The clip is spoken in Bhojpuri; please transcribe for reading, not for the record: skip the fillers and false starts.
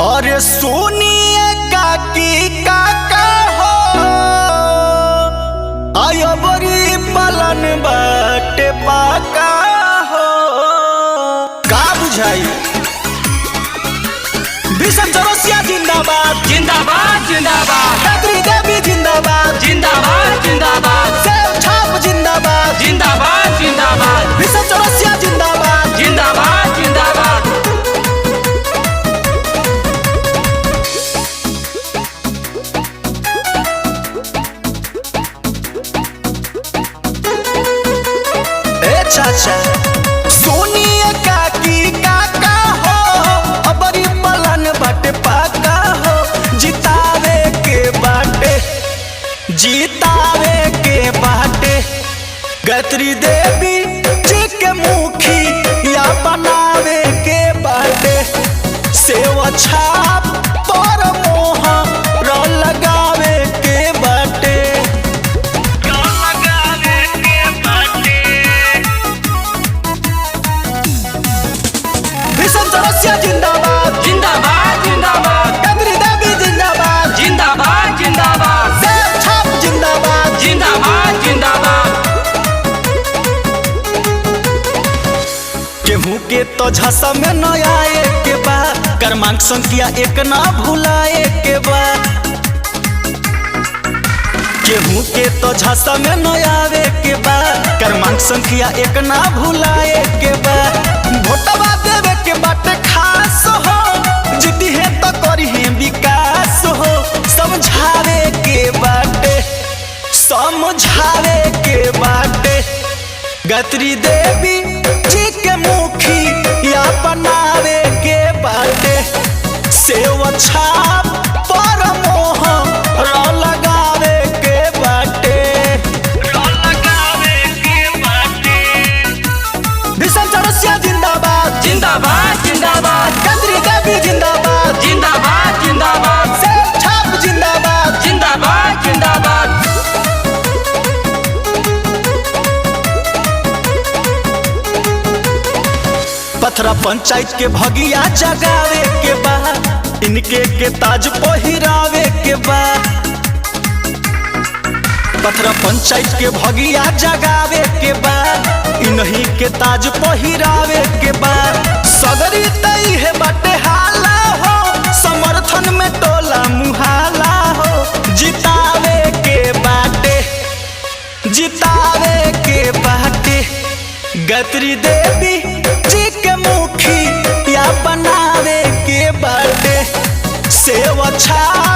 और सुनिए काकी काका हो आयो बड़ी पलन बाटे पाका हो का बुझाई भीषण चौरसिया जिंदाबाद जिंदाबाद जिंदाबाद खत्री देवी जिंदाबाद जिंदाबाद जिंदाबाद सेव छाप जिंदाबाद जिंदाबाद जिंदाबाद भीषण चौरसिया जिंदाबाद जिंदाबाद जिंदाबाद ए चाचा सुनिए काकी काका हो अबरी पलन बाटे पाका हो जितावे के बाटे गत्री देवी जी के मुखी या बनावे के बाटे सेवा छाप पर मोह रो लगावे के बाटे भीषण चौरसिया जिंदाबाद जिंदाबाद जिंदाबाद गत्री देवी जिंदाबाद जिंदाबाद जिंदाबाद सेव छाप जिंदाबाद जिंदाबाद जिंदाबाद केहू के तो झसा में न आए के बाद क्रमांक संख्या एक ना भुलाए के बाद केहू के तो झसा में न आवे के बाद क्रमांक संख्या एक ना भुलाए के बाद वोटवा देवे के बाटे खास हो जीती है तो करी है विकास हो समझावे के बाटे गत्री देवी जी के मुखी या बनावे के बाटे सेवा छाप पर मोह रो लगावे के बाटे भीषण चौरसिया जिंदाबाद जिंदाबाद जिंदाबाद गत्री देवी जिंदाबाद जिंदाबाद जिंदाबाद सेव छाप जिंदाबाद जिंदाबाद जिंदाबाद पथरा पंचायत के भगिया जगावे के बाद इनके के ताज पहिरावे के बाद पथरा पंचायत के भगिया जगावे के बाद इन्हीं के ताज पहिरावे के बाद सगरी तई है बाटे हाला हो समर्थन में टोला मुहाला हो जितावे के बाटे गत्री देवी जी के मुखी या बनावे के बाटे सेवा छाप